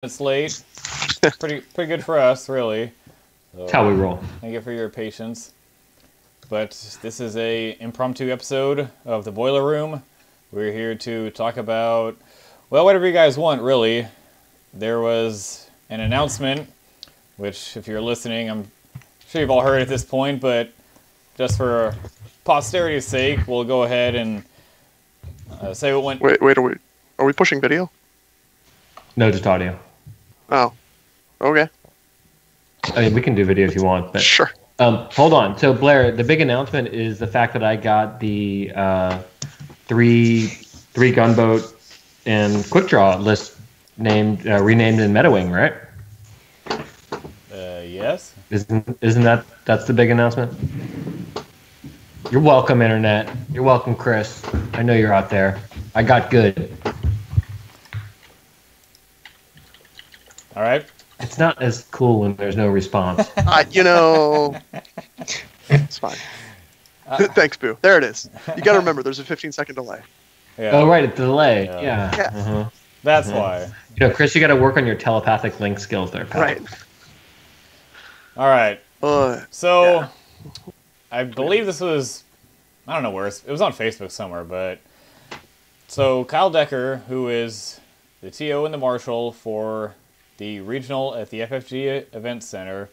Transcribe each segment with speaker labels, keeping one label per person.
Speaker 1: It's late. Pretty good for us, really. So,
Speaker 2: That's how we roll.
Speaker 1: thank you for your patience. But this is a impromptu episode of the Boiler Room. We're here to talk about, well, whatever you guys want, really. There was an announcement, which, if you're listening, I'm sure you've all heard at this point, but just for posterity's sake, we'll go ahead and say what went.
Speaker 3: Wait, are we pushing video?
Speaker 2: No, just audio.
Speaker 3: Oh, okay.
Speaker 2: I mean, we can do video if you want, but
Speaker 3: Sure.
Speaker 2: hold on. So Blair, the big announcement is the fact that I got the three gunboat and quick draw list named renamed in MetaWing, right?
Speaker 1: Yes.
Speaker 2: Isn't that's the big announcement? You're welcome, Internet. You're welcome, Chris. I know you're out there. I got good.
Speaker 1: All right.
Speaker 2: It's not as cool when there's no response.
Speaker 3: It's fine. Thanks, Boo. There it is. You got to remember, there's a 15-second delay.
Speaker 1: Yeah.
Speaker 2: Oh, right, it's the delay. Yeah.
Speaker 3: Yeah.
Speaker 2: Uh-huh.
Speaker 1: That's why.
Speaker 2: You know, Chris, you got to work on your telepathic link skills there, pal.
Speaker 3: Right.
Speaker 1: All right. So,
Speaker 3: yeah.
Speaker 1: I believe this was, I don't know where, it was on Facebook somewhere, but, so Kyle Decker, who is the TO and the Marshal for the regional at the FFG Event Center,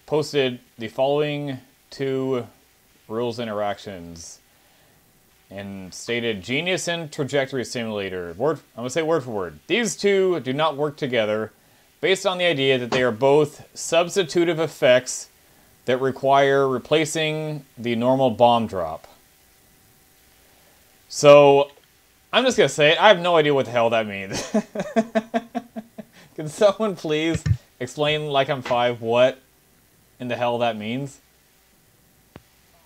Speaker 1: posted the following two rules interactions and stated, Genius and Trajectory Simulator. I'm going to say word for word. These two do not work together based on the idea that they are both substitutive effects that require replacing the normal bomb drop. So, I'm just going to say it. I have no idea what the hell that means. Can someone please explain, like I'm five, what in the hell that means?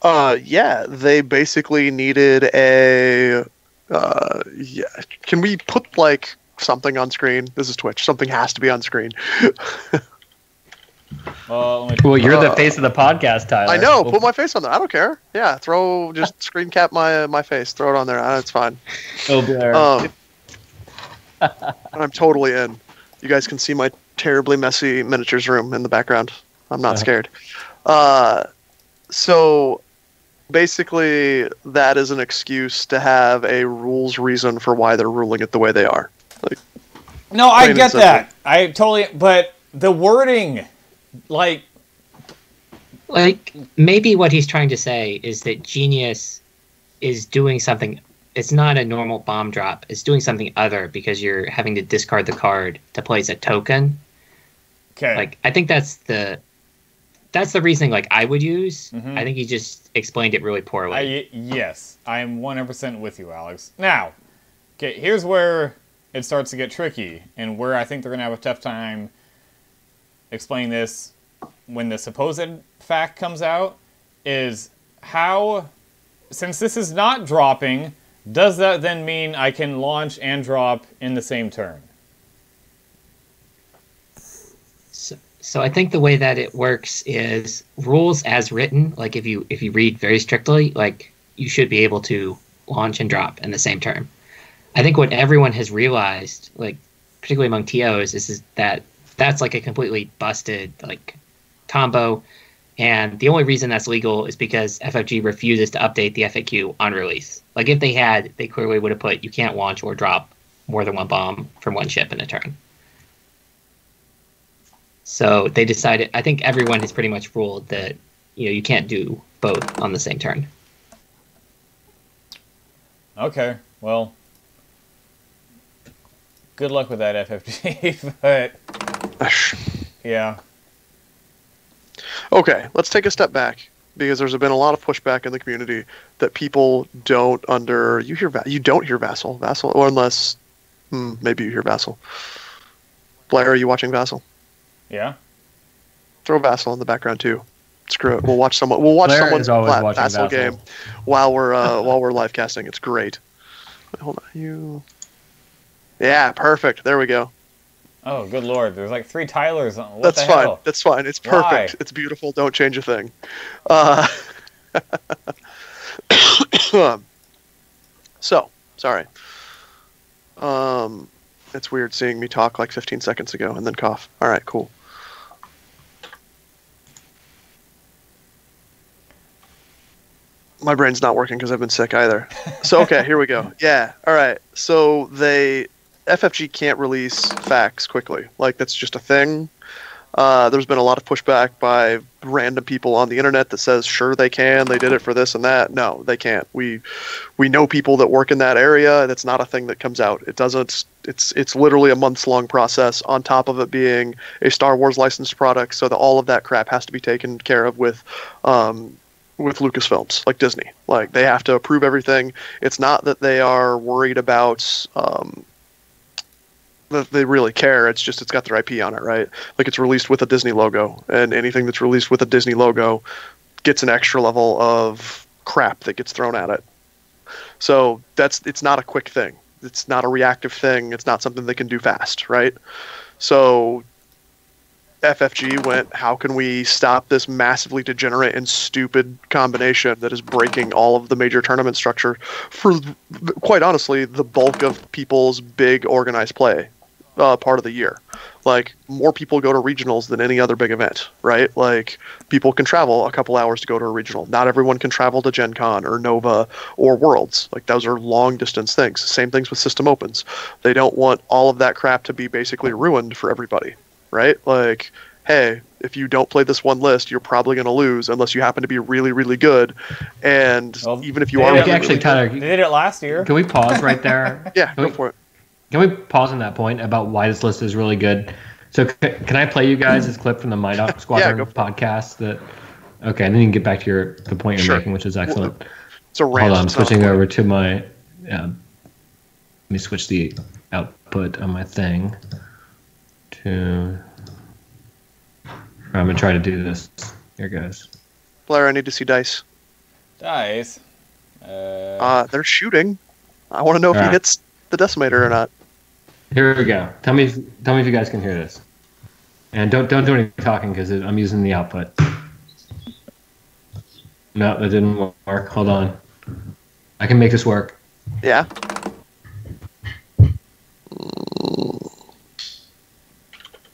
Speaker 3: Yeah, they basically needed a... yeah. Can we put, like, something on screen? This is Twitch. Something has to be on screen.
Speaker 2: Well, you're the face of the podcast, Tyler.
Speaker 3: I know. Put my face on there. I don't care. Yeah, just screen cap my face. Throw it on there. It's fine.
Speaker 2: Oh, Blair.
Speaker 3: I'm totally in. You guys can see my terribly messy miniatures room in the background. I'm not scared. So basically, that is an excuse to have a rules reason for why they're ruling it the way they are. Like,
Speaker 1: no, I get that. I totally, but the wording, like
Speaker 4: maybe what he's trying to say is that Genius is doing something. It's not a normal bomb drop. It's doing something other because you're having to discard the card to place a token.
Speaker 1: Okay.
Speaker 4: Like, I think that's the reasoning like I would use.
Speaker 1: Mm-hmm.
Speaker 4: I think he just explained it really poorly.
Speaker 1: Yes, I'm 100% with you, Alex. Now, okay, here's where it starts to get tricky, and where I think they're going to have a tough time explaining this when the supposed fact comes out, is how, since this is not dropping, does that then mean I can launch and drop in the same turn?
Speaker 4: So I think the way that it works is rules as written. Like if you read very strictly, like you should be able to launch and drop in the same turn. I think what everyone has realized, like particularly among TOs, is that that's like a completely busted like combo, and the only reason that's legal is because FFG refuses to update the FAQ on release. Like if they had, they clearly would have put you can't launch or drop more than one bomb from one ship in a turn. So they decided, I think everyone has pretty much ruled that, you can't do both on the same turn.
Speaker 1: Okay, well, good luck with that, FFG, but yeah.
Speaker 3: Okay, let's take a step back, because there's been a lot of pushback in the community that people don't you don't hear Vassal, or unless maybe you hear Vassal. Blair, are you watching Vassal?
Speaker 1: Yeah.
Speaker 3: Throw Vassal in the background too. Screw it. We'll watch someone's Vassal game while we're live casting. It's great. Wait, hold on, Yeah, perfect. There we go.
Speaker 1: Oh, good lord! There's like 3 Tylers on. What
Speaker 3: That's
Speaker 1: the
Speaker 3: fine.
Speaker 1: hell?
Speaker 3: That's fine. It's perfect.
Speaker 1: Why?
Speaker 3: It's beautiful. Don't change a thing. So sorry. It's weird seeing me talk like 15 seconds ago and then cough. All right, cool. My brain's not working because I've been sick either. So, okay, here we go. Yeah, all right. So FFG can't release facts quickly. Like, that's just a thing. There's been a lot of pushback by random people on the internet that says, sure, they can. They did it for this and that. No, they can't. We know people that work in that area, and it's not a thing that comes out. It doesn't. It's literally a months-long process on top of it being a Star Wars licensed product, so that all of that crap has to be taken care of with Lucasfilms, like Disney. Like, they have to approve everything. It's not that they are worried about that they really care. It's just it's got their IP on it, right? Like, it's released with a Disney logo, and anything that's released with a Disney logo gets an extra level of crap that gets thrown at it. So it's not a quick thing. It's not a reactive thing. It's not something they can do fast, right? So FFG went, how can we stop this massively degenerate and stupid combination that is breaking all of the major tournament structure for, quite honestly, the bulk of people's big organized play part of the year. Like, more people go to regionals than any other big event, right? Like, people can travel a couple hours to go to a regional. Not everyone can travel to Gen Con or Nova or Worlds. Like, those are long distance things. Same things with System Opens. They don't want all of that crap to be basically ruined for everybody, right? Like, hey, if you don't play this one list, you're probably going to lose unless you happen to be really, really good. And even if you are really,
Speaker 2: actually,
Speaker 3: really
Speaker 2: Tyler,
Speaker 1: they did it last year.
Speaker 2: Can we pause right there?
Speaker 3: Yeah, go for it.
Speaker 2: Can we pause on that point about why this list is really good? So can I play you guys this clip from the MyDoc Squadron podcast? Okay, and then you can get back to the point you're making, which is excellent.
Speaker 3: It's a rant.
Speaker 2: Hold on, I'm switching over to my... let me switch the output on my thing to... I'm going to try to do this. Here goes.
Speaker 3: Blair, I need to see dice.
Speaker 1: Dice?
Speaker 3: They're shooting. I want to know if he hits the decimator or not.
Speaker 2: Here we go. Tell me if you guys can hear this. And don't do any talking because I'm using the output. No, that didn't work. Hold on. I can make this work.
Speaker 3: Yeah.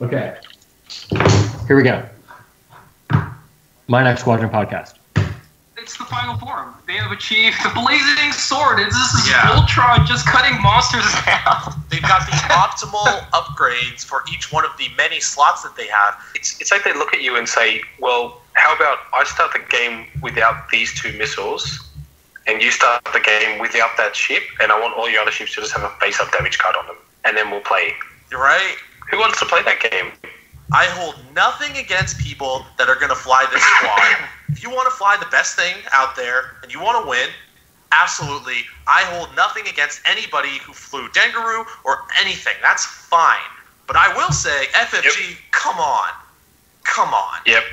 Speaker 2: Okay. Here we go. My Next Squadron podcast.
Speaker 5: It's the final form. They have achieved the blazing sword. This is Ultron just cutting monsters down.
Speaker 6: They've got the optimal upgrades for each one of the many slots that they have.
Speaker 5: It's like they look at you and say, well, how about I start the game without these two missiles, and you start the game without that ship, and I want all your other ships to just have a face-up damage card on them, and then we'll play.
Speaker 6: You're right.
Speaker 5: Who wants to play that game?
Speaker 6: I hold nothing against people that are going to fly this squad. If you want to fly the best thing out there and you want to win, absolutely. I hold nothing against anybody who flew Dengaroo or anything. That's fine. But I will say, FFG, come on. Come on.
Speaker 5: Yep.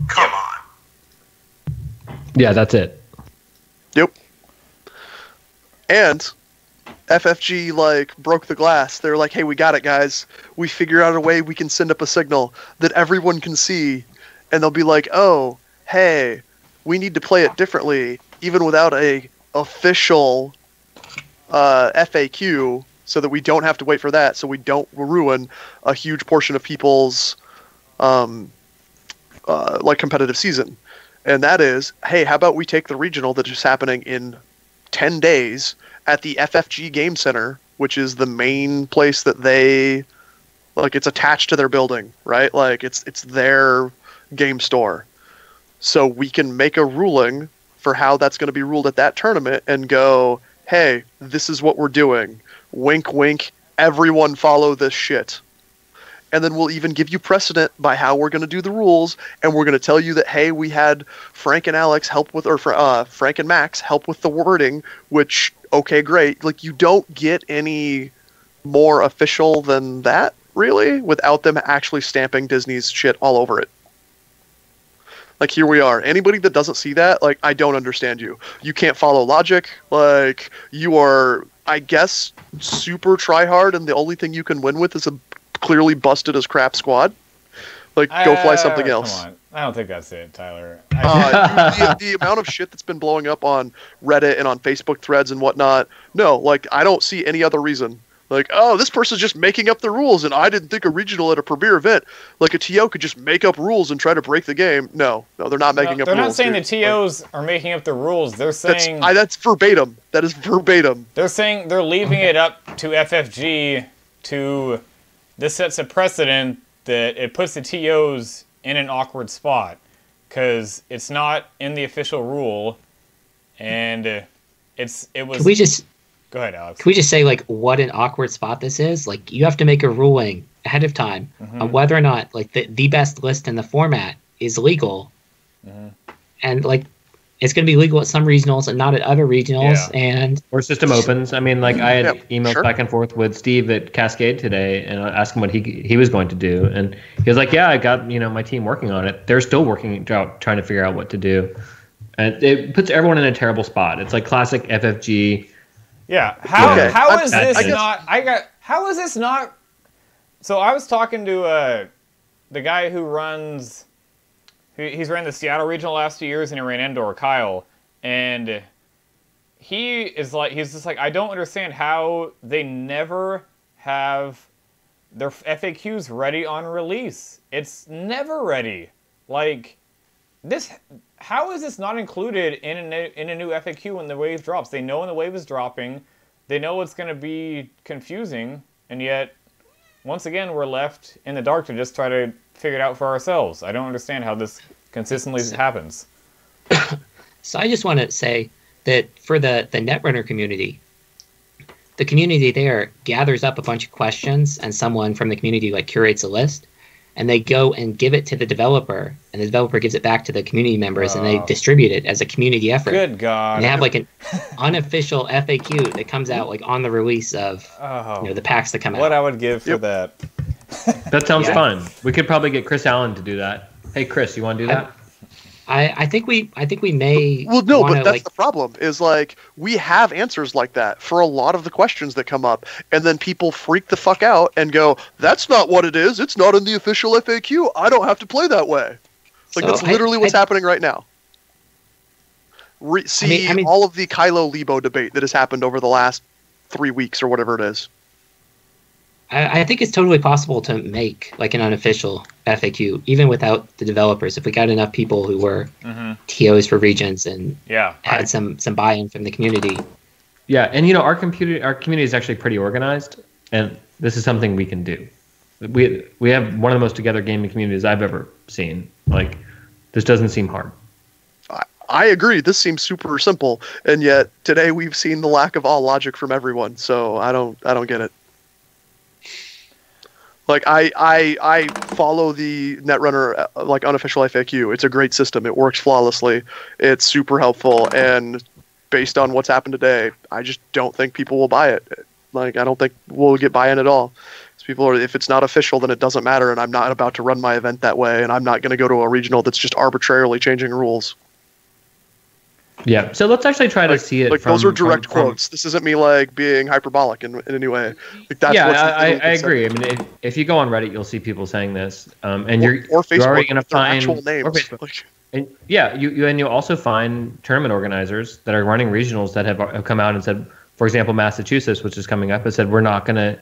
Speaker 6: Come on.
Speaker 2: Yeah, that's it.
Speaker 3: Yep. And FFG, like, broke the glass. They're like, hey, we got it, guys. We figure out a way we can send up a signal that everyone can see. And they'll be like, oh, hey, we need to play it differently, even without a official FAQ, so that we don't have to wait for that, so we don't ruin a huge portion of people's like competitive season. And that is, hey, how about we take the regional that is happening in 10 days at the FFG Game Center, which is the main place that they, like, it's attached to their building, right? Like, it's their game store. So we can make a ruling for how that's going to be ruled at that tournament and go, hey, this is what we're doing. Wink, wink. Everyone follow this shit. And then we'll even give you precedent by how we're going to do the rules, and we're going to tell you that, hey, we had Frank and Alex help with, or Frank and Max help with the wording, which, okay, great. Like, you don't get any more official than that, really, without them actually stamping Disney's shit all over it. Like, here we are. Anybody that doesn't see that, like, I don't understand you. You can't follow logic. Like, you are, I guess, super try-hard, and the only thing you can win with is a clearly busted as crap squad. Like, go fly something else.
Speaker 1: Come on. I don't think that's it, Tyler.
Speaker 3: The amount of shit that's been blowing up on Reddit and on Facebook threads and whatnot, no, like, I don't see any other reason. Like, oh, this person's just making up the rules, and I didn't think a regional at a premier event, like a TO, could just make up rules and try to break the game. No, they're not making up rules.
Speaker 1: They're not saying the TOs are making up the rules. They're saying...
Speaker 3: That's verbatim. That is verbatim.
Speaker 1: They're saying they're leaving it up to FFG to... This sets a precedent that it puts the TOs in an awkward spot, because it's not in the official rule, and it was...
Speaker 4: Can we just...
Speaker 1: Go ahead, Alex.
Speaker 4: Can we just say, like, what an awkward spot this is? Like, you have to make a ruling ahead of time on whether or not, like, the best list in the format is legal. And, like, it's going to be legal at some regionals and not at other regionals. And
Speaker 2: or system opens. I mean, like, I had emails back and forth with Steve at Cascade today, and I asked him what he was going to do. And he was like, yeah, I got, my team working on it. They're still working out, trying to figure out what to do. And it puts everyone in a terrible spot. It's like classic FFG.
Speaker 1: Yeah. How is this not? So I was talking to the guy who runs. He's ran the Seattle regional last 2 years, and he ran indoor, Kyle, and he's just like, I don't understand how they never have their FAQs ready on release. It's never ready. Like this. How is this not included in a new FAQ when the wave drops? They know when the wave is dropping. They know it's going to be confusing. And yet, once again, we're left in the dark to just try to figure it out for ourselves. I don't understand how this consistently happens.
Speaker 4: So I just want to say that for the Netrunner community, the community there gathers up a bunch of questions, and someone from the community like curates a list. And they go and give it to the developer, and the developer gives it back to the community members, and they distribute it as a community effort.
Speaker 1: Good God!
Speaker 4: And they have like an unofficial FAQ that comes out like on the release of the packs that come out.
Speaker 1: What I would give for that.
Speaker 2: That sounds fun. We could probably get Chris Allen to do that. Hey, Chris, you want to do that?
Speaker 4: I think we may.
Speaker 3: Well, no, but that's the problem. Is like we have answers like that for a lot of the questions that come up, and then people freak the fuck out and go, "That's not what it is. It's not in the official FAQ. I don't have to play that way." Like that's literally what's happening right now. See all of the Kylo Lebo debate that has happened over the last 3 weeks or whatever it is.
Speaker 4: I think it's totally possible to make like an unofficial FAQ, even without the developers. If we got enough people who were TOs for regions and had some buy-in from the community.
Speaker 2: Yeah, and our community is actually pretty organized, and this is something we can do. We have one of the most together gaming communities I've ever seen. Like, this doesn't seem hard.
Speaker 3: I agree. This seems super simple, and yet today we've seen the lack of all logic from everyone. So I don't get it. Like I follow the Netrunner like unofficial FAQ. It's a great system. It works flawlessly. It's super helpful, and based on what's happened today, I just don't think people will buy it. Like I don't think we'll get buy-in at all. If it's not official, then it doesn't matter, and I'm not about to run my event that way, and I'm not going to go to a regional that's just arbitrarily changing rules.
Speaker 2: Yeah, so let's actually try to see it.
Speaker 3: Like those are direct quotes. This isn't me like being hyperbolic in any way. Like that's
Speaker 2: I agree. I mean, if you go on Reddit, you'll see people saying this, and you're already going to find
Speaker 3: actual names.
Speaker 2: And you'll also find tournament organizers that are running regionals that have come out and said, for example, Massachusetts, which is coming up, has said we're not gonna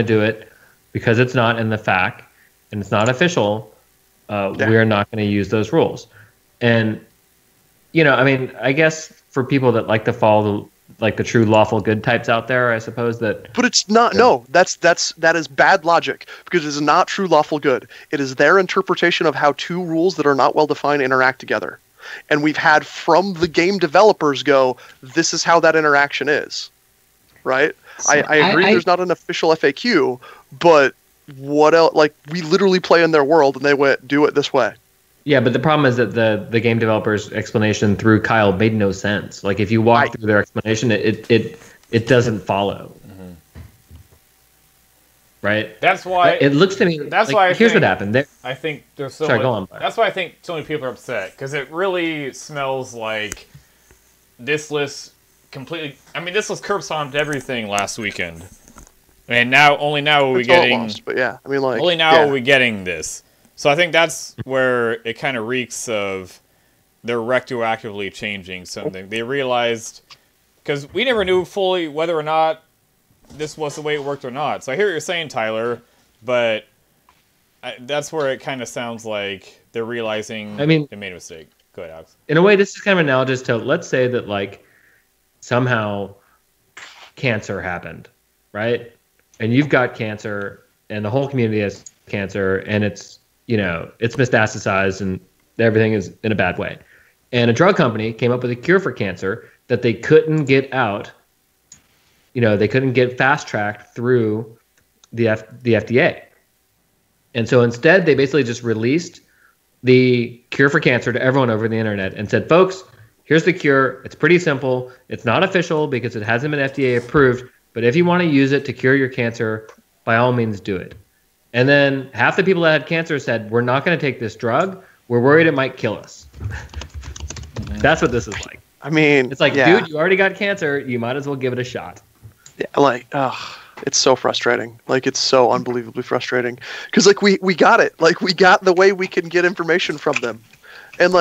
Speaker 2: do it because it's not in the FAQ and it's not official. We're not going to use those rules, and. I mean, I guess for people that like to follow the true lawful good types out there, I suppose that.
Speaker 3: But it's not. No, that is bad logic because it is not true lawful good. It is their interpretation of how two rules that are not well defined interact together, and we've had from the game developers go, this is how that interaction is, right? So I agree. There's not an official FAQ, but what else? Like we literally play in their world, and they went, do it this way.
Speaker 2: Yeah, but the problem is that the game developer's explanation through Kyle made no sense. Like if you walk through their explanation, it doesn't follow. Right?
Speaker 1: That's why
Speaker 2: it looks to me.
Speaker 1: That's why
Speaker 2: here's what happened.
Speaker 1: I think there's so.
Speaker 2: Sorry, go on.
Speaker 1: That's why I think so many people are upset because it really smells like this list completely. I mean, this list curb stomped everything last weekend, and only now are we getting.
Speaker 3: Lost, but yeah, I mean, like
Speaker 1: only now are we getting this. So I think that's where it kind of reeks of they're retroactively changing something. They realized, because we never knew fully whether or not this was the way it worked or not. So I hear what you're saying, Tyler, but that's where it kind of sounds like they're realizing they made a mistake. Go ahead, Alex.
Speaker 2: In a way, this is kind of analogous to, let's say that like somehow cancer happened, right? And you've got cancer, and the whole community has cancer, and it's metastasized, and everything is in a bad way. And a drug company came up with a cure for cancer that they couldn't get out. They couldn't get fast-tracked through the FDA. And so instead, they basically just released the cure for cancer to everyone over the internet and said, folks, here's the cure. It's pretty simple. It's not official because it hasn't been FDA approved. But if you want to use it to cure your cancer, by all means do it. And then half the people that had cancer said, we're not going to take this drug. We're worried it might kill us. That's what this is like.
Speaker 3: I mean,
Speaker 2: it's like, dude, you already got cancer. You might as well give it a shot.
Speaker 3: Yeah, it's so frustrating. Like, it's so unbelievably frustrating. Because, like, we got it. Like, we got the way we can get information from them. And,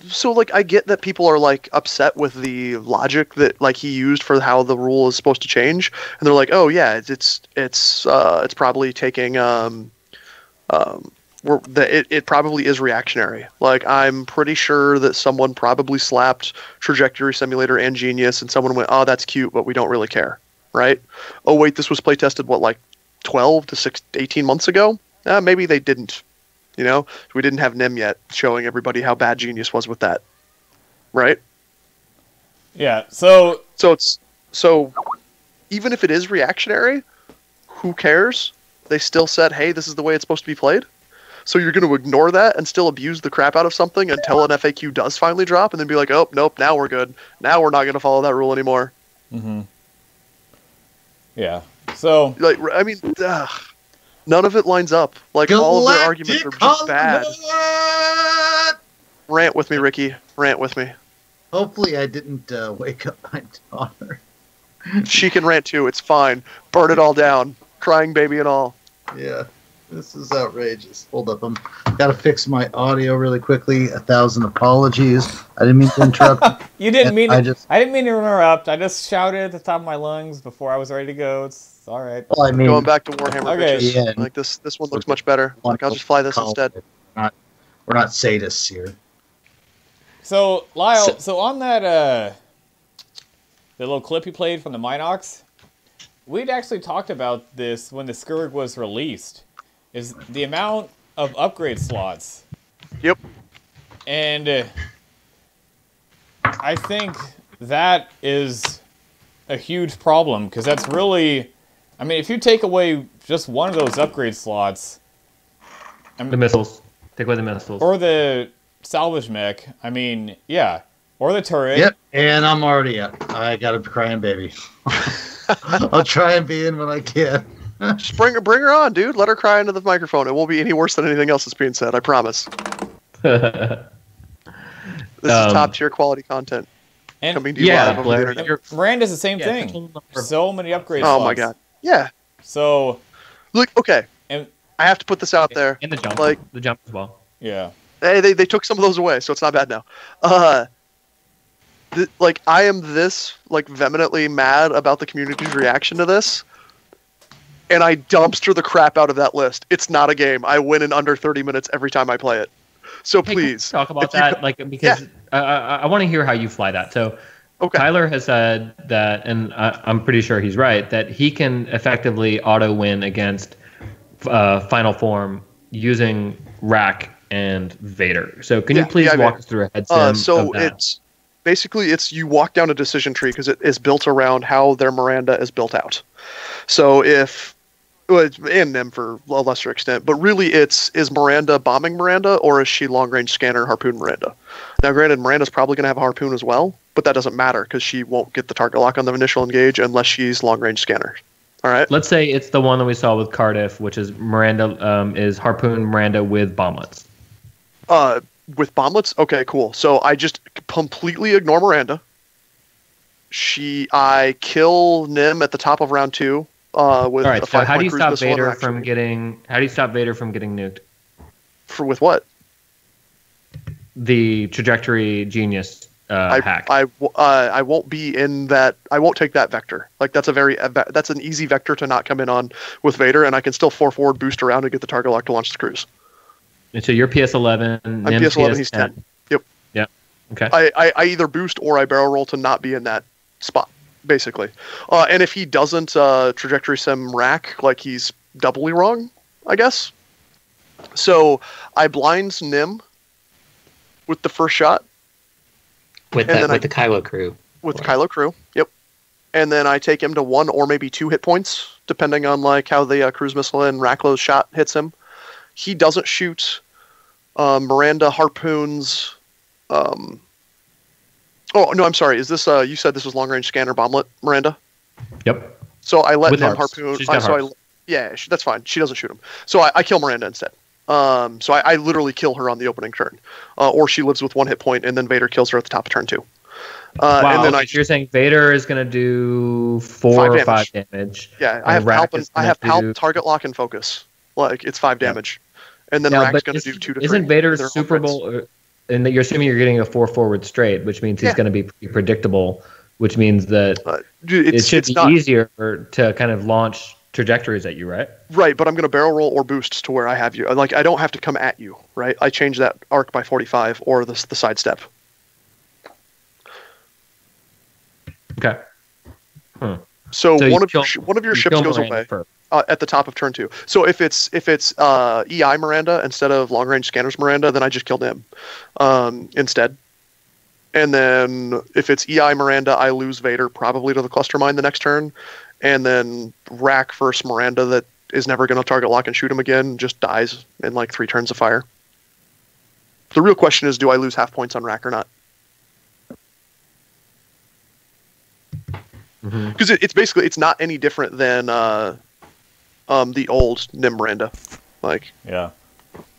Speaker 3: so I get that people are, like, upset with the logic that, like, he used for how the rule is supposed to change. And they're like, oh, yeah, it's probably taking, it probably is reactionary. Like, I'm pretty sure that someone probably slapped Trajectory Simulator and Genius, and someone went, oh, that's cute, but we don't really care. Right? Oh, wait, this was play-tested, 12 to 18 months ago? Maybe they didn't. We didn't have Nym yet showing everybody how bad Genius was with that. Right?
Speaker 1: Yeah, so
Speaker 3: even if it is reactionary, who cares? They still said, hey, this is the way it's supposed to be played. So you're going to ignore that and still abuse the crap out of something until an FAQ does finally drop, and then be like, oh, nope, now we're good. Now we're not going to follow that rule anymore.
Speaker 1: Mm-hmm. Yeah. So,
Speaker 3: none of it lines up. Like, all of their arguments are just bad. Rant with me, Ricky. Rant with me.
Speaker 7: Hopefully I didn't wake up my daughter.
Speaker 3: She can rant too. It's fine. Burn it all down. Crying baby and all.
Speaker 7: Yeah. This is outrageous. Hold up. Gotta fix my audio really quickly. 1,000 apologies. I didn't mean to interrupt.
Speaker 1: You didn't mean I didn't mean to interrupt. I just shouted at the top of my lungs before I was ready to go. It's all right.
Speaker 3: Well, going back to Warhammer bitches. Yeah, like this one looks much better. Like, I'll just fly this instead.
Speaker 7: We're not sadists here.
Speaker 1: So, Lyle, so on that the little clip you played from the Minox, we'd actually talked about this when the Scourge was released. Is the amount of upgrade slots.
Speaker 3: Yep.
Speaker 1: And I think that is a huge problem, because that's really, I mean, if you take away just one of those upgrade slots,
Speaker 2: the missiles. Take away the missiles.
Speaker 1: Or the salvage mech. I mean, yeah. Or the turret.
Speaker 7: Yep. And I'm already up. I got a crying baby. I'll try and be in when I can.
Speaker 3: Just bring her on, dude. Let her cry into the microphone. It won't be any worse than anything else that's being said. I promise. This is top tier quality content.
Speaker 1: And
Speaker 3: coming to you live over the internet.
Speaker 1: Myranda's the same thing. So many upgrade slots.
Speaker 3: Oh my god. Yeah.
Speaker 1: So,
Speaker 3: look. Okay. And I have to put this out there.
Speaker 2: And the jump.
Speaker 3: Like
Speaker 2: the jump as well.
Speaker 1: Yeah.
Speaker 3: Hey, they took some of those away, so it's not bad now. I am this vehemently mad about the community's reaction to this. And I dumpster the crap out of that list. It's not a game. I win in under 30 minutes every time I play it. So please
Speaker 2: talk about that, because I want to hear how you fly that. So Tyler has said that, and I'm pretty sure he's right, that he can effectively auto win against Final Form using Rack and Vader. So can you please walk us through a head sim of that?
Speaker 3: It's you walk down a decision tree because it is built around how their Nymranda is built out. So and them for a lesser extent, but really is Nymranda bombing Nymranda, or is she long-range scanner harpoon Nymranda? Now, granted, Miranda's probably going to have a harpoon as well, but that doesn't matter because she won't get the target lock on the initial engage unless she's long-range scanner. All right.
Speaker 2: Let's say it's the one that we saw with Cardiff, which is Nymranda is harpoon Nymranda with bomblets.
Speaker 3: With bomblets? Okay, cool. So I just completely ignore Nymranda. I kill Nym at the top of round 2. With
Speaker 2: all right. So how do you stop Vader from getting? How do you stop Vader from getting nuked?
Speaker 3: With what?
Speaker 2: The trajectory genius hack.
Speaker 3: I won't be in that. I won't take that vector. Like that's an easy vector to not come in on with Vader, and I can still 4-forward boost around and get the target lock to launch the cruise.
Speaker 2: And so you're PS11.
Speaker 3: I'm PS11. He's 10. Yep.
Speaker 2: Yep. Okay.
Speaker 3: I either boost or I barrel roll to not be in that spot, basically. And if he doesn't trajectory sim rack, like he's doubly wrong, I guess. So I blinds Nym with the first shot.
Speaker 4: With the Kylo crew.
Speaker 3: With the Kylo crew, yep. And then I take him to 1 or maybe 2 hit points, depending on like how the cruise missile and Racklo's shot hits him. He doesn't shoot Nymranda harpoons. Oh no, I'm sorry. Is this you said this was long range scanner bomblet, Nymranda?
Speaker 2: Yep.
Speaker 3: So I let
Speaker 2: With
Speaker 3: Nym
Speaker 2: hearts.
Speaker 3: harpoon.
Speaker 2: She's got hearts.
Speaker 3: That's fine. She doesn't shoot him. So I kill Nymranda instead. So I literally kill her on the opening turn, or she lives with 1 hit point, and then Vader kills her at the top of turn 2.
Speaker 2: Wow,
Speaker 3: and then
Speaker 2: so you're saying Vader is going to do 4 or 5 damage.
Speaker 3: Yeah, I have Palp, target lock, and focus. Like it's 5 damage, and then Rack's going to do 2 to 3.
Speaker 2: Isn't Vader Super Bowl? And you're assuming you're getting a 4-forward straight, which means he's going to be pretty predictable. Which means that it should be easier to kind of launch trajectories at you, right?
Speaker 3: Right, but I'm going to barrel roll or boost to where I have you. Like I don't have to come at you, right? I change that arc by 45 or the sidestep.
Speaker 2: Okay.
Speaker 3: So one of your ships goes away at the top of turn 2. So if it's EI Nymranda instead of long range scanners Nymranda, then I just killed him instead. And then if it's EI Nymranda, I lose Vader probably to the cluster mine the next turn, and then Rack versus Nymranda that is never going to target lock and shoot him again just dies in like 3 turns of fire. The real question is, do I lose half points on Rack or not? Because it's not any different than the old Nymranda. Like,
Speaker 1: yeah,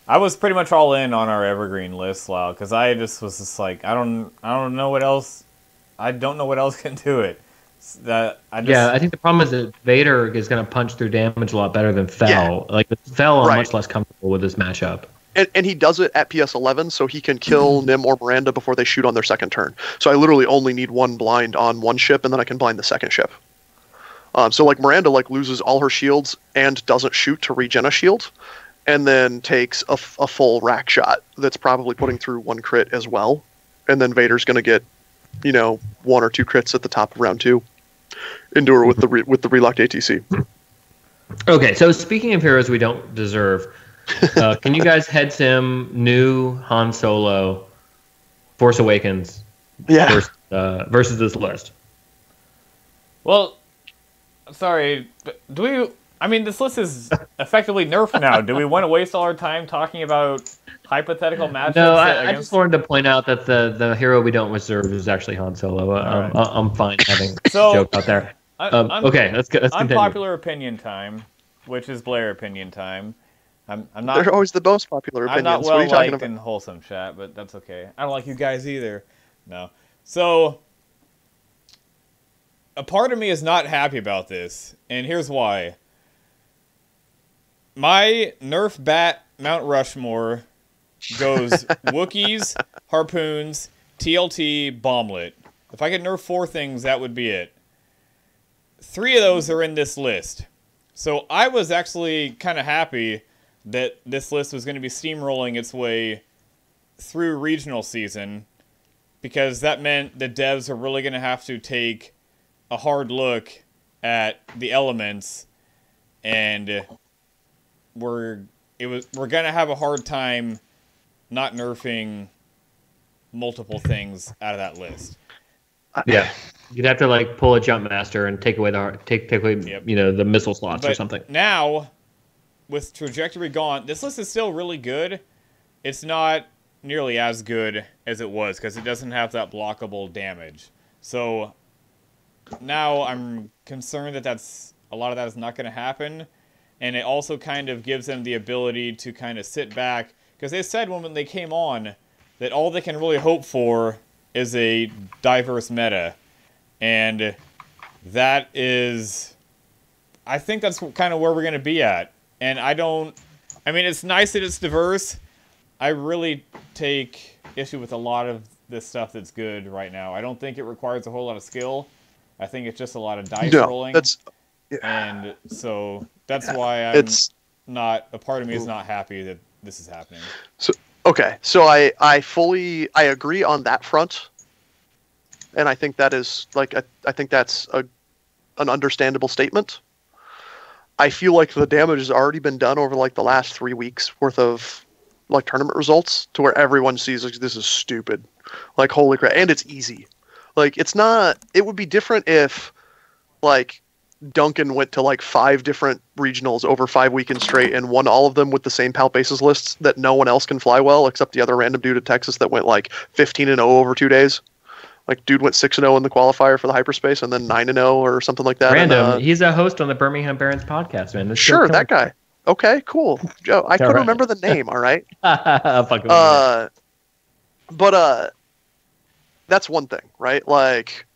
Speaker 1: I was pretty much all in on our evergreen list, Lau, because I just was just like, I don't know what else. I don't know what else can do it.
Speaker 2: I think the problem is that Vader is going to punch through damage a lot better than Fel. Yeah. Like with Fel, I'm much less comfortable with this matchup.
Speaker 3: And he does it at PS11, so he can kill Nym or Nymranda before they shoot on their second turn. So I literally only need 1 blind on 1 ship, and then I can blind the second ship. So like Nymranda loses all her shields and doesn't shoot to regen a shield, and then takes a full rack shot that's probably putting through 1 crit as well. And then Vader's going to get, 1 or 2 crits at the top of round 2. Endure with the relocked ATC.
Speaker 2: Okay, so speaking of heroes we don't deserve, can you guys head sim new Han Solo Force Awakens versus this list?
Speaker 1: Well, sorry, do we... I mean, this list is effectively nerfed now. Do we want to waste all our time talking about hypothetical matchups?
Speaker 2: No, I just wanted to point out that the hero we don't deserve is actually Han Solo. Right. I'm fine having a joke out there. Okay, let's continue.
Speaker 1: Unpopular opinion time, which is Blair opinion time. I'm not.
Speaker 3: They're always the most popular opinions.
Speaker 1: I'm not well liked in wholesome chat, but that's okay. I don't like you guys either. No. So, a part of me is not happy about this, and here's why. My Nerf Bat Mount Rushmore goes Wookiees, Harpoons, TLT, Bomblet. If I could nerf 4 things, that would be it. 3 of those are in this list. So I was actually kind of happy that this list was going to be steamrolling its way through regional season, because that meant the devs are really going to have to take a hard look at the elements, and we're going to have a hard time not nerfing multiple things out of that list.
Speaker 2: Yeah, you'd have to pull a jump master and take away the missile slots or something.
Speaker 1: Now, with trajectory gone, this list is still really good. It's not nearly as good as it was because it doesn't have that blockable damage. So now I'm concerned that a lot of that is not going to happen, and it also kind of gives them the ability to kind of sit back, because they said when they came on that all they can really hope for is a diverse meta, and that is, I think that's kind of where we're going to be at. And I mean, it's nice that it's diverse. I really take issue with a lot of the stuff that's good right now. I don't think it requires a whole lot of skill. I think it's just a lot of dice rolling. And so that's why a part of me is not happy that this is happening.
Speaker 3: So I agree on that front. And I think that is I think that's an understandable statement. I feel like the damage has already been done over like the last 3 weeks worth of like tournament results to where everyone sees like this is stupid. Like holy crap. And it's easy. Like it would be different if like Duncan went to like 5 different regionals over 5 weekends straight and won all of them with the same pal bases lists that no one else can fly well except the other random dude at Texas that went like 15-0 over 2 days. Like, dude went 6-0 in the qualifier for the hyperspace and then 9-0 or something like that.
Speaker 2: Random. And, he's a host on the Birmingham Barons podcast, man.
Speaker 3: Sure, that guy. Okay, cool. Joe, I couldn't remember the name, all right? But that's one thing, right? Like,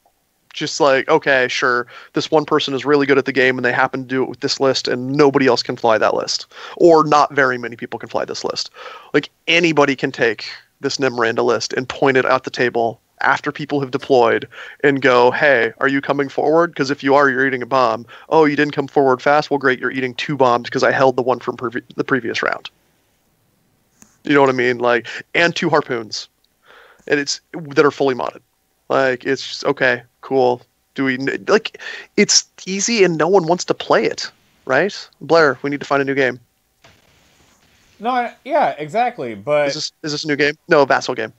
Speaker 3: just like, okay, sure, this one person is really good at the game and they happen to do it with this list and nobody else can fly that list. Or not very many people can fly this list. Like, anybody can take this Nymranda list and point it at the table after people have deployed and go, hey, are you coming forward? Because if you are, you're eating a bomb. Oh, you didn't come forward fast? Well, great, you're eating 2 bombs because I held the one from the previous round. You know what I mean? Like, and 2 harpoons. And it's that are fully modded. Like, it's just, okay, cool. Like, it's easy and no one wants to play it, right? Blair, we need to find a new game.
Speaker 1: No, yeah, exactly, but...
Speaker 3: Is this a new game? No, a Vassal game.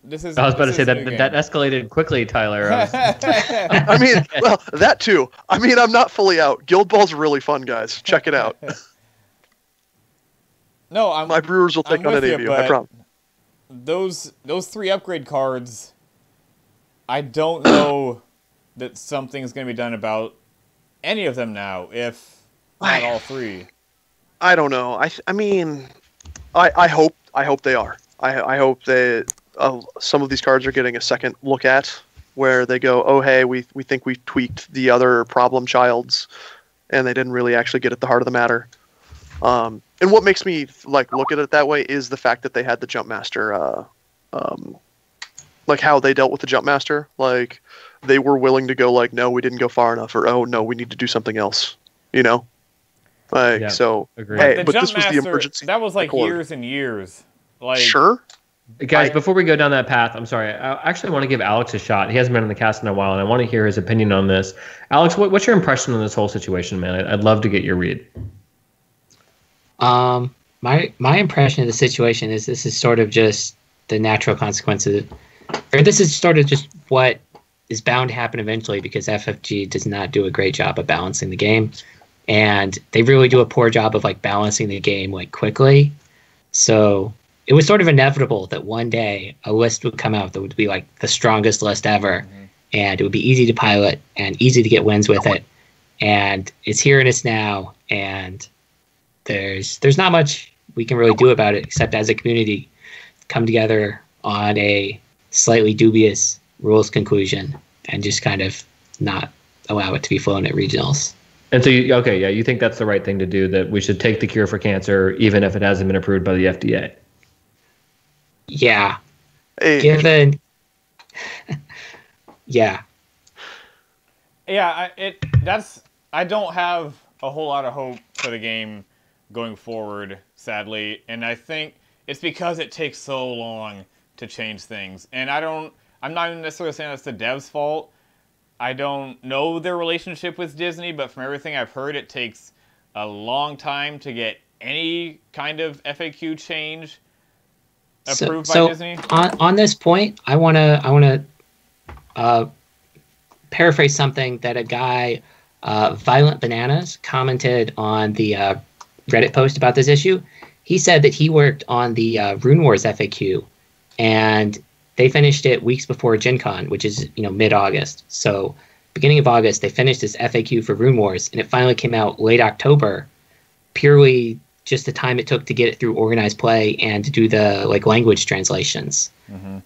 Speaker 2: I was about to say that escalated quickly, Tyler.
Speaker 3: I mean, well, that too. I mean, I'm not fully out. Guild Ball's really fun, guys. Check it out.
Speaker 1: No,
Speaker 3: my brewers will take on any of you. I promise.
Speaker 1: Those 3 upgrade cards, I don't know that something's going to be done about any of them now, if not all 3.
Speaker 3: I don't know. I mean, I hope they are. I hope that some of these cards are getting a second look at, where they go, oh hey, we think we tweaked the other problem childs, and they didn't really actually get at the heart of the matter. And what makes me like look at it that way is the fact that they had the Jump Master, like how they dealt with the Jump Master. Like they were willing to go like, no, we didn't go far enough, or oh no, we need to do something else. You know, like
Speaker 2: yeah,
Speaker 3: so.
Speaker 2: Agreed.
Speaker 3: Hey, but this was the emergency.
Speaker 1: That was like years and years. Like
Speaker 3: sure.
Speaker 2: Guys, before we go down that path, I'm sorry. I actually want to give Alex a shot. He hasn't been on the cast in a while, and I want to hear his opinion on this. Alex, what's your impression on this whole situation, man? I'd love to get your read.
Speaker 4: My impression of the situation is this is sort of just the natural consequences, or this is sort of just what is bound to happen eventually because FFG does not do a great job of balancing the game, and they really do a poor job of like balancing the game like quickly. So it was sort of inevitable that one day a list would come out that would be like the strongest list ever, and it would be easy to pilot and easy to get wins with it. And it's here and it's now, and there's not much we can really do about it except as a community come together on a slightly dubious rules conclusion and just kind of not allow it to be flown at regionals.
Speaker 2: And so, you think that's the right thing to do, that we should take the cure for cancer even if it hasn't been approved by the FDA?
Speaker 4: Yeah.
Speaker 3: Hey.
Speaker 4: Given. Yeah.
Speaker 1: Yeah, I don't have a whole lot of hope for the game going forward, sadly, and I think it's because it takes so long to change things. And I'm not even necessarily saying that's the devs' fault. I don't know their relationship with Disney, but from everything I've heard, it takes a long time to get any kind of FAQ change approved by Disney.
Speaker 4: On this point, I want to paraphrase something that a guy, Violent Bananas, commented on the Reddit post about this issue. He said that he worked on the Rune Wars FAQ, and they finished it weeks before Gen Con, which is mid-August. So beginning of August, they finished this FAQ for Rune Wars, and it finally came out late October, purely just the time it took to get it through organized play and to do the language translations. Mm-hmm.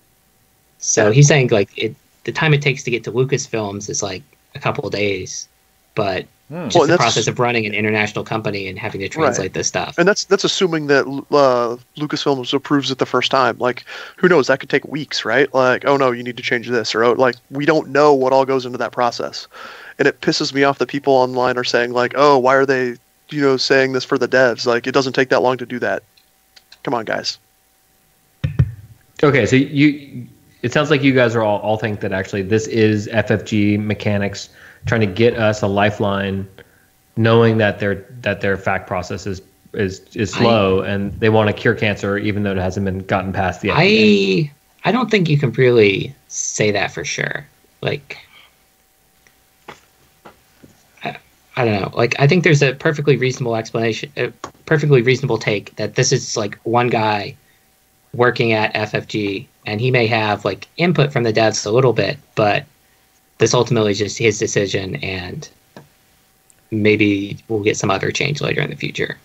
Speaker 4: So he's saying the time it takes to get to Lucasfilms is like a couple of days. but just the process of running an international company and having to translate this stuff.
Speaker 3: And that's assuming that Lucasfilm approves it the first time. Like, who knows? That could take weeks, right? Like, oh no, you need to change this, or like we don't know what all goes into that process. And it pisses me off that people online are saying like, oh, why are they, saying this for the devs? Like, it doesn't take that long to do that. Come on, guys.
Speaker 2: Okay, so it sounds like you guys are all think that actually this is FFG mechanics trying to get us a lifeline, knowing that their fact process is slow and they want to cure cancer even though it hasn't been gotten past the FDA.
Speaker 4: I don't think you can really say that for sure. Like, I don't know. Like, I think there's a perfectly reasonable explanation, a perfectly reasonable take that this is like one guy working at FFG, and he may have like input from the devs a little bit, but this ultimately is just his decision, and maybe we'll get some other change later in the future.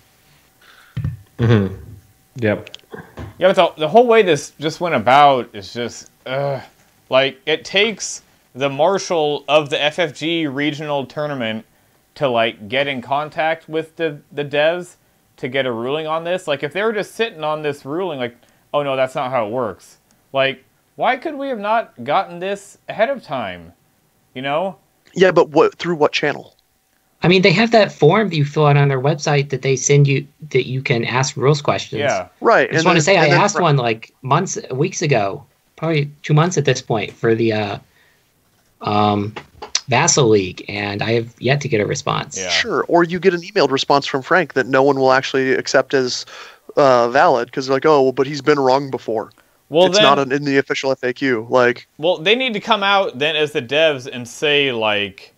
Speaker 2: Mm-hmm. Yep.
Speaker 1: Yeah, but the whole way this just went about is just, like, it takes the marshal of the FFG regional tournament to, like, get in contact with the devs to get a ruling on this. Like, if they were just sitting on this ruling, like, oh no, that's not how it works. Like, why could we have not gotten this ahead of time?
Speaker 3: Yeah, but through what channel?
Speaker 4: I mean, they have that form that you fill out on their website that they send you that you can ask rules questions.
Speaker 1: Yeah.
Speaker 3: Right.
Speaker 4: I just want to say I asked one like weeks ago, probably 2 months at this point, for the Vassal League, and I have yet to get a response.
Speaker 1: Yeah.
Speaker 3: Sure. Or you get an emailed response from Frank that no one will actually accept as valid because they're like, oh, well, but he's been wrong before. Well, it's not in the official FAQ. Like,
Speaker 1: well, they need to come out then as the devs and say like,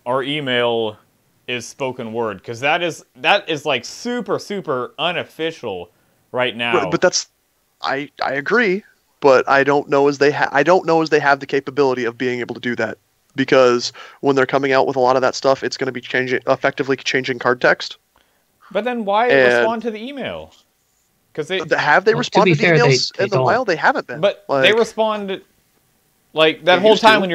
Speaker 1: our email is spoken word, because that is like super unofficial right now.
Speaker 3: Right, but that's I agree, but I don't know as they have the capability of being able to do that, because when they're coming out with a lot of that stuff, it's going to be effectively changing card text.
Speaker 1: But then why respond to the email? Because they
Speaker 3: responded to emails in the wild? They haven't been.
Speaker 1: But they respond like that whole time when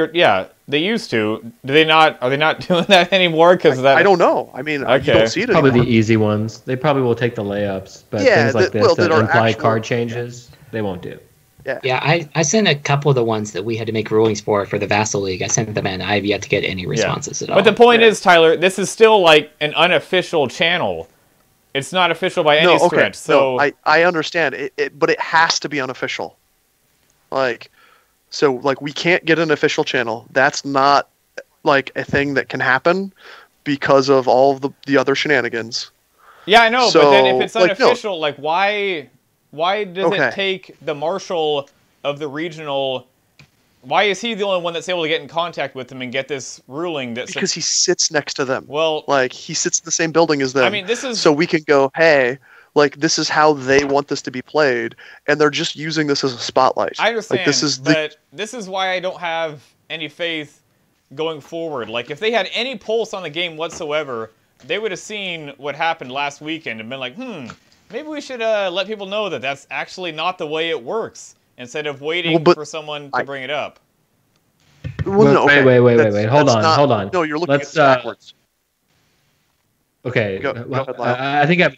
Speaker 1: they used to. Do they not? Are they not doing that anymore? Because I
Speaker 3: don't know. I mean, you don't see it
Speaker 2: probably
Speaker 3: anymore.
Speaker 2: The easy ones. They probably will take the layups, but things like this that imply card changes, they won't do.
Speaker 4: Yeah. I sent a couple of the ones that we had to make rulings for the Vassal League. I sent them in. I have yet to get any responses at all.
Speaker 1: But the point is, Tyler, this is still like an unofficial channel. It's not official by any stretch. So
Speaker 3: I understand it, but it has to be unofficial. So we can't get an official channel. That's not like a thing that can happen because of all of the other shenanigans.
Speaker 1: Yeah, I know. So, but then if it's unofficial, why does it take the marshal of the regional? Why is he the only one that's able to get in contact with them and get this ruling?
Speaker 3: Because he sits next to them.
Speaker 1: Well,
Speaker 3: he sits in the same building as them.
Speaker 1: I mean, this is
Speaker 3: so we can go, hey, this is how they want this to be played, and they're just using this as a spotlight.
Speaker 1: I understand, but this is why I don't have any faith going forward. Like, if they had any pulse on the game whatsoever, they would have seen what happened last weekend and been like, maybe we should let people know that that's actually not the way it works, instead of waiting for someone to bring it up.
Speaker 2: Well, no, okay. Wait. Hold on.
Speaker 3: No, you're looking at this backwards.
Speaker 2: Okay, go ahead, I think I have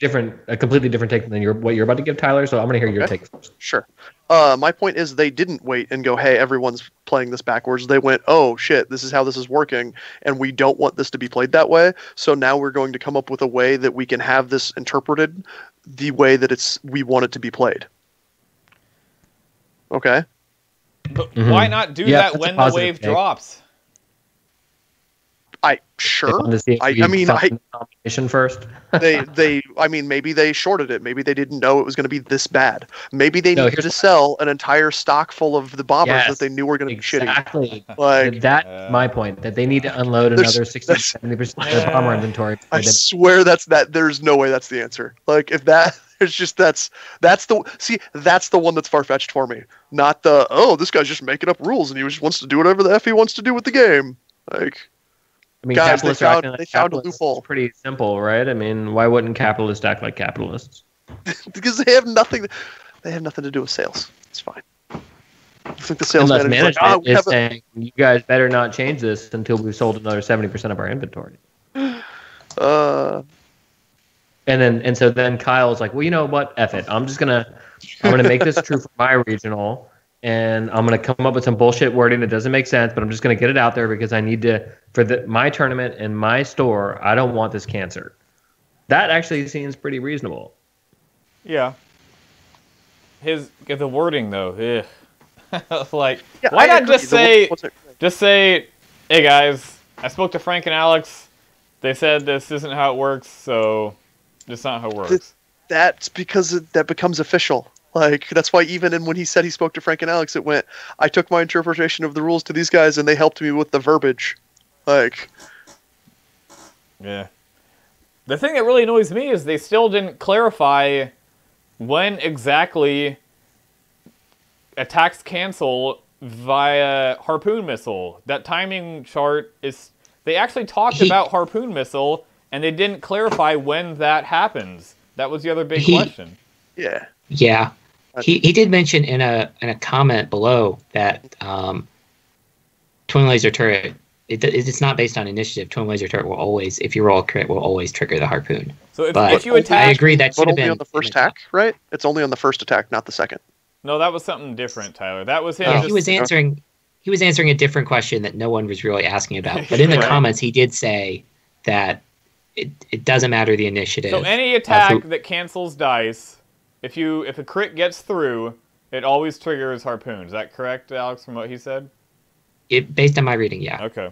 Speaker 2: a completely different take than what you're about to give, Tyler, so I'm going to hear your take first.
Speaker 3: Sure. My point is they didn't wait and go, hey, everyone's playing this backwards. They went, oh, shit, this is how this is working, and we don't want this to be played that way, so now we're going to come up with a way that we can have this interpreted the way that we want it to be played. Okay?
Speaker 1: But why not do that when the wave drops?
Speaker 2: Nomination first.
Speaker 3: Maybe they shorted it. Maybe they didn't know it was going to be this bad. Maybe they needed to sell an entire stock full of the bombers that they knew were going to be shitty.
Speaker 2: Exactly. That's my point. That they need to unload another 60-70% of their bomber inventory.
Speaker 3: I swear there's no way that's the answer. Like, if that, it's just that's the one that's far-fetched for me. Not this guy's just making up rules and he just wants to do whatever the F he wants to do with the game. Like,
Speaker 2: I mean,
Speaker 3: guys,
Speaker 2: they
Speaker 3: found a loophole.
Speaker 2: It's pretty simple, right? I mean, why wouldn't capitalists act like capitalists?
Speaker 3: Because they have nothing to do with sales. It's fine. think the sales
Speaker 2: Unless
Speaker 3: manager's
Speaker 2: management is saying, you guys better not change this until we've sold another 70% of our inventory. And so then Kyle's like, well, you know what? F it. I'm gonna make this true for my regional, and I'm gonna come up with some bullshit wording that doesn't make sense, but I'm just gonna get it out there because I need to for my tournament and my store. I don't want this cancer. That actually seems pretty reasonable.
Speaker 1: Yeah. The wording though, like,
Speaker 3: yeah,
Speaker 1: why not just say, hey guys, I spoke to Frank and Alex. They said this isn't how it works, so it's not how it works.
Speaker 3: That's because that becomes official. Like, that's why even when he said he spoke to Frank and Alex, it went, I took my interpretation of the rules to these guys, and they helped me with the verbiage. Like,
Speaker 1: yeah. The thing that really annoys me is they still didn't clarify when exactly attacks cancel via harpoon missile. That timing chart is... They actually talked about harpoon missile, and they didn't clarify when that happens. That was the other big question.
Speaker 3: Yeah.
Speaker 4: Yeah. He did mention in a comment below that Twin Laser Turret, it's not based on initiative. Twin Laser Turret will always, if you roll a crit, will always trigger the harpoon.
Speaker 1: So if you attack...
Speaker 4: I agree that should have been...
Speaker 3: only on the first attack, right? It's only on the first attack, not the second.
Speaker 1: No, that was something different, Tyler. That was him.
Speaker 4: Yeah, he was answering a different question that no one was really asking about. But in the comments, he did say that it doesn't matter the initiative.
Speaker 1: So any attack that cancels dice, if a crit gets through, it always triggers harpoon. Is that correct, Alex, from what he said?
Speaker 4: Based on my reading, yeah.
Speaker 1: Okay.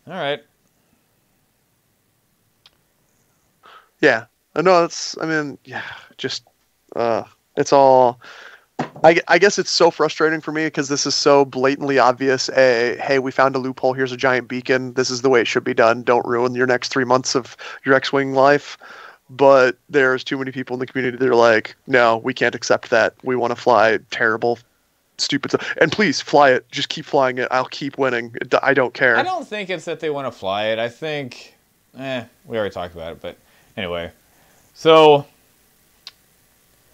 Speaker 1: All right.
Speaker 3: Yeah. No, it's all... I guess it's so frustrating for me because this is so blatantly obvious. Hey, we found a loophole. Here's a giant beacon. This is the way it should be done. Don't ruin your next 3 months of your X-Wing life. But there's too many people in the community that are like, no, we can't accept that. We want to fly terrible, stupid stuff. And please, fly it. Just keep flying it. I'll keep winning. I don't care.
Speaker 1: I don't think it's that they want to fly it. I think... we already talked about it, but anyway. So...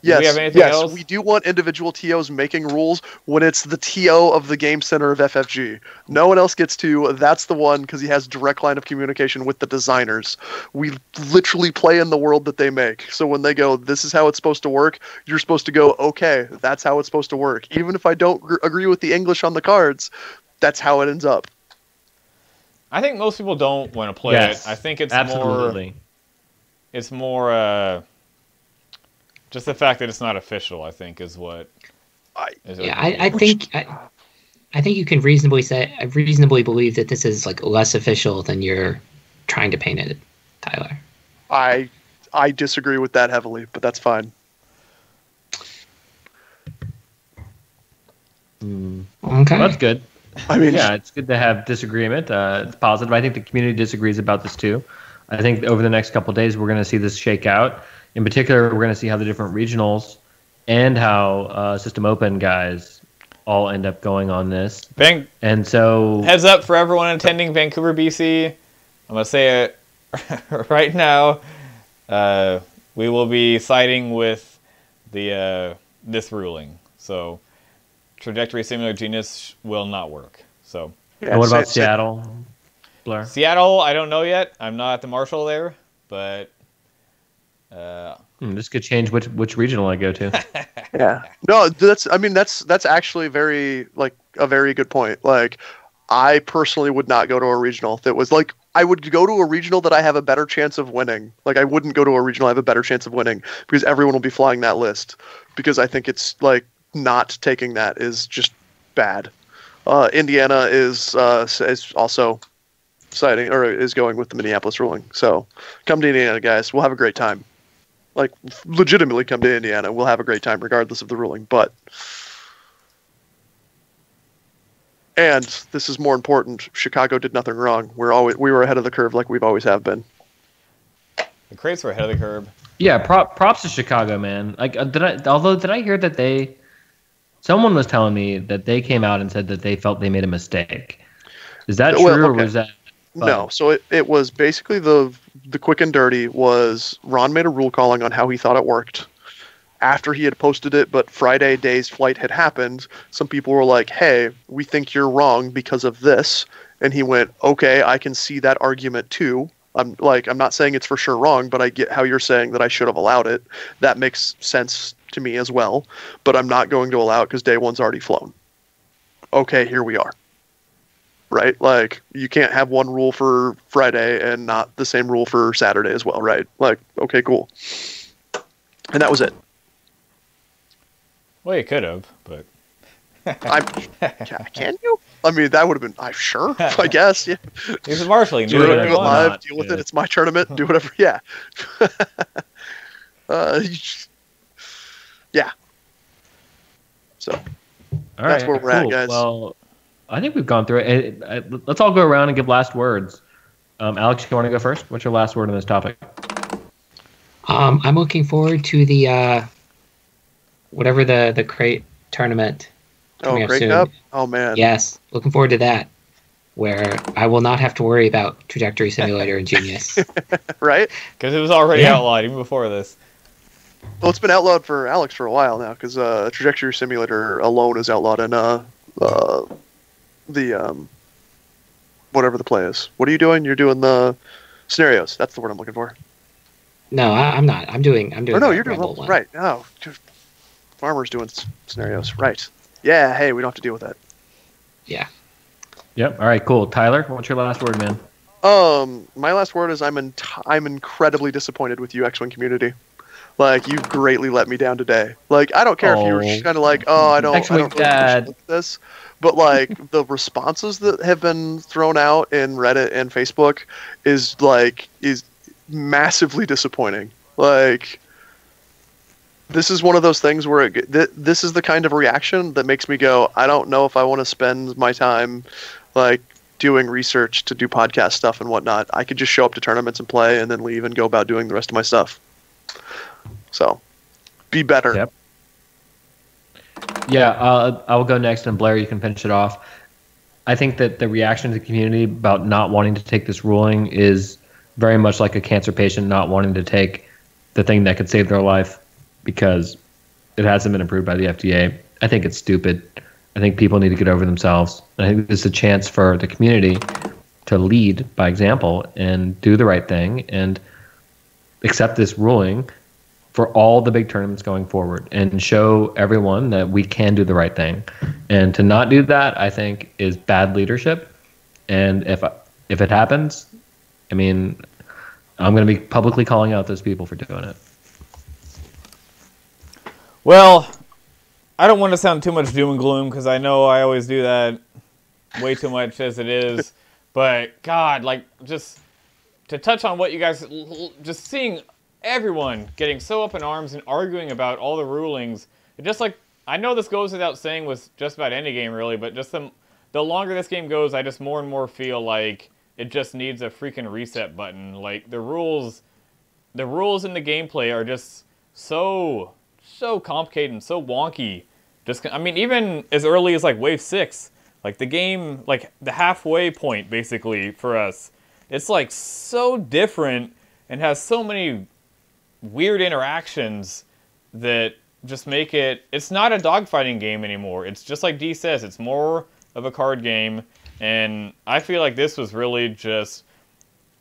Speaker 3: Yes,
Speaker 1: do we have anything else?
Speaker 3: We do want individual TOs making rules when it's the TO of the game center of FFG. No one else gets to. That's the one because he has direct line of communication with the designers. We literally play in the world that they make. So when they go, this is how it's supposed to work, you're supposed to go, okay, that's how it's supposed to work. Even if I don't agree with the English on the cards, that's how it ends up.
Speaker 1: I think most people don't want to play it. I think it's
Speaker 2: absolutely.
Speaker 1: It's more... just the fact that it's not official, I think, is what.
Speaker 4: I think you can reasonably believe that this is like less official than you're trying to paint it, Tyler.
Speaker 3: I disagree with that heavily, but that's fine.
Speaker 4: Okay,
Speaker 2: well, that's good.
Speaker 3: I mean,
Speaker 2: yeah, it's good to have disagreement. It's positive. I think the community disagrees about this too. I think over the next couple of days, we're going to see this shake out. In particular, we're going to see how the different regionals and how System Open guys all end up going on this. And so...
Speaker 1: Heads up for everyone attending Vancouver, BC. I'm going to say it right now. We will be siding with this ruling. So, Trajectory Simulator Genius will not work. So.
Speaker 2: Yeah, and what about Seattle, Blair?
Speaker 1: Seattle, I don't know yet. I'm not at the Marshall there, but...
Speaker 2: this could change which regional I go to.
Speaker 3: Yeah. No, that's actually a very good point. Like, I personally would not go to a regional that was like, I would go to a regional that I have a better chance of winning. Like, I wouldn't go to a regional I have a better chance of winning because everyone will be flying that list. Because I think it's like not taking that is just bad. Indiana is also siding or is going with the Minneapolis ruling. So come to Indiana, guys. We'll have a great time. Like, legitimately come to Indiana. We'll have a great time regardless of the ruling. And this is more important. Chicago did nothing wrong. We were ahead of the curve like we've always have been.
Speaker 1: The crates were ahead of the curve.
Speaker 2: Yeah, props to Chicago, man. Like, did I hear that someone was telling me that they came out and said that they felt they made a mistake. Is that true, or was that...
Speaker 3: No, so it was basically the quick and dirty was Ron made a rule calling on how he thought it worked. after he had posted it, but Friday Day's flight had happened, some people were like, hey, we think you're wrong because of this. And he went, okay, I can see that argument too. I'm not saying it's for sure wrong, but I get how you're saying that I should have allowed it. That makes sense to me as well, but I'm not going to allow it because day one's already flown. Okay, here we are. Right? Like, you can't have one rule for Friday and not the same rule for Saturday as well, right? Like, okay, cool. And that was it.
Speaker 1: Well, you could have, but...
Speaker 3: Can you? I mean, that would have been, sure, I guess, yeah.
Speaker 1: He's a marshalling.
Speaker 3: Do it live, deal with it, it's my tournament, do whatever, yeah. Yeah. So, that's where we're at, guys.
Speaker 2: Well, I think we've gone through it. Let's all go around and give last words. Alex, you want to go first? What's your last word on this topic?
Speaker 4: I'm looking forward to the whatever the crate tournament.
Speaker 3: Oh, Crate Cup? Oh, man.
Speaker 4: Yes, looking forward to that, where I will not have to worry about Trajectory Simulator and Genius.
Speaker 3: Right?
Speaker 1: Because it was already outlawed even before this.
Speaker 3: Well, it's been outlawed for Alex for a while now, because Trajectory Simulator alone is outlawed in the whatever the play is. What are you doing? You're doing the scenarios. That's the word I'm looking for.
Speaker 4: No, I'm not. I'm doing.
Speaker 3: Oh, no, you're doing one. Right. No, Farmer's doing scenarios. Right. Yeah. Hey, we don't have to deal with that.
Speaker 4: Yeah.
Speaker 2: Yep. All right. Cool. Tyler, what's your last word, man?
Speaker 3: My last word is I'm incredibly disappointed with you, X-Wing community. Like, you've greatly let me down today. Like, I don't care if you're kind of like, oh, I don't really look at this. But, like, the responses that have been thrown out in Reddit and Facebook is massively disappointing. Like, this is one of those things where this is the kind of reaction that makes me go, I don't know if I want to spend my time, like, doing research to do podcast stuff and whatnot. I could just show up to tournaments and play and then leave and go about doing the rest of my stuff. So, be better.
Speaker 2: Yep. Yeah, I'll go next, and Blair, you can finish it off. I think that the reaction to the community about not wanting to take this ruling is very much like a cancer patient not wanting to take the thing that could save their life because it hasn't been approved by the FDA. I think it's stupid. I think people need to get over themselves. I think this is a chance for the community to lead by example and do the right thing and accept this ruling for all the big tournaments going forward and show everyone that we can do the right thing. And to not do that, I think, is bad leadership. And if it happens, I mean, I'm going to be publicly calling out those people for doing it.
Speaker 1: Well, I don't want to sound too much doom and gloom because I know I always do that way too much as it is. But, God, like, just to touch on what you guys, just seeing everyone getting so up in arms and arguing about all the rulings. It just like, I know this goes without saying with just about any game really, but just the longer this game goes, I just more and more feel like it just needs a freaking reset button. Like the rules in the gameplay are just so complicated and so wonky. Just, I mean, even as early as like Wave 6, like the game, like the halfway point basically for us, it's like so different and has so many weird interactions that just make it's not a dogfighting game anymore. It's just like D says, it's more of a card game, and I feel like this was really just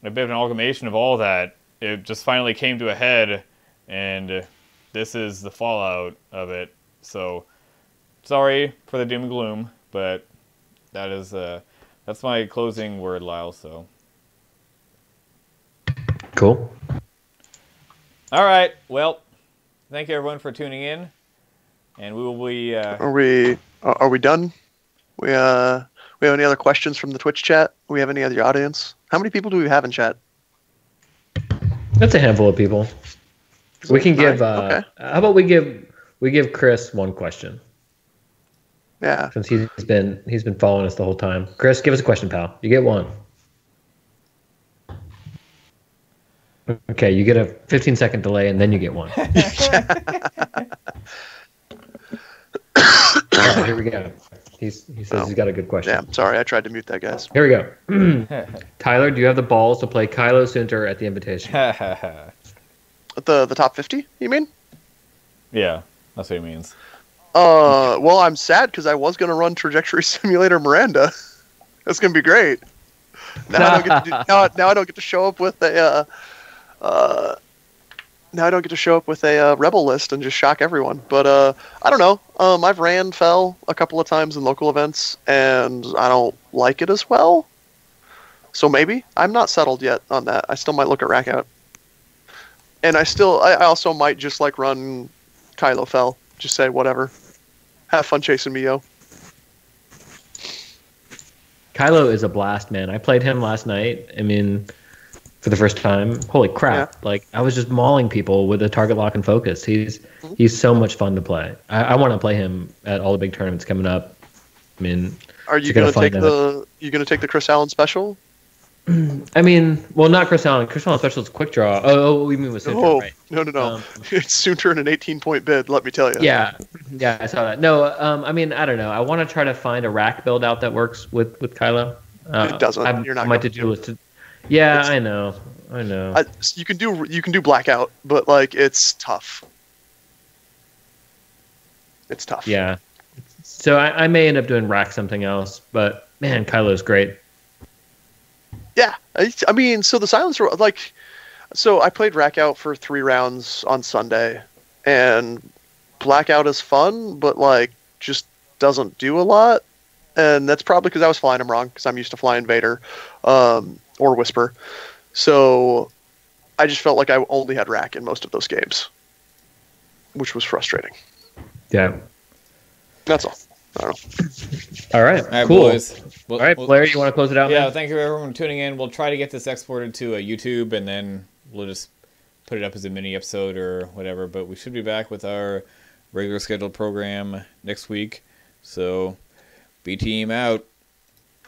Speaker 1: a bit of an amalgamation of all that. It just finally came to a head, and this is the fallout of it. So, sorry for the doom and gloom, but that is that's my closing word, Lyle. So,
Speaker 2: cool.
Speaker 3: All
Speaker 1: right. Well, thank you everyone for tuning in, and we will be.
Speaker 3: Are we done? We have any other questions from the Twitch chat? We have any other audience? How many people do we have in chat?
Speaker 2: That's a handful of people. We can give.
Speaker 3: Okay.
Speaker 2: How about we give Chris one question?
Speaker 3: Yeah.
Speaker 2: Since he's been following us the whole time. Chris, give us a question, pal. You get one. Okay, you get a 15-second delay, and then you get one. Right, here we go. He says he's got a good question.
Speaker 3: Yeah, sorry, I tried to mute that, guys.
Speaker 2: Here we go. Tyler, do you have the balls to play Kylo Sunter at the Invitation?
Speaker 3: The top 50, you mean?
Speaker 1: Yeah, that's what he means.
Speaker 3: Well, I'm sad because I was gonna run Trajectory Simulator Miranda. That's gonna be great. Now I don't get to now I don't get to show up with a now I don't get to show up with a rebel list and just shock everyone. But I don't know. I've ran Fell a couple of times in local events, and I don't like it as well. So maybe I'm not settled yet on that. I still might look at Rackout, and I also might just like run Kylo Fell. Just say whatever. Have fun chasing me, yo.
Speaker 2: Kylo is a blast, man. I played him last night. I mean, for the first time. Holy crap. Yeah. Like, I was just mauling people with a target lock and focus. He's so much fun to play. I want to play him at all the big tournaments coming up. I mean,
Speaker 3: are you going to take the Chris Allen special?
Speaker 2: I mean, well, not Chris Allen. Chris Allen special is quick draw. Oh, we mean with Soonturn, right?
Speaker 3: No. It's Soonturn an 18-point bid, let me tell you.
Speaker 2: Yeah, I saw that. No, I mean, I don't know. I want to try to find a rack build out that works with Kylo.
Speaker 3: It doesn't. You're not
Speaker 2: my to-do list. Yeah, I know.
Speaker 3: You can do blackout, but like it's tough. It's tough.
Speaker 2: Yeah. So I may end up doing rack something else, but man, Kylo's great.
Speaker 3: Yeah, I mean, so the silencer, like, so I played Rackout for 3 rounds on Sunday, and Blackout is fun, but like just doesn't do a lot, and that's probably because I was flying him wrong, because I'm used to flying Vader, or Whisper, so I just felt like I only had Rack in most of those games, which was frustrating.
Speaker 2: Yeah,
Speaker 3: that's all. I don't know.
Speaker 2: All right, cool.
Speaker 1: Boys.
Speaker 2: All right, Blair, you want to close it out?
Speaker 1: Yeah,
Speaker 2: man?
Speaker 1: thank you everyone for tuning in. We'll try to get this exported to YouTube, and then we'll just put it up as a mini episode or whatever. But we should be back with our regular scheduled program next week. So, B-Team out.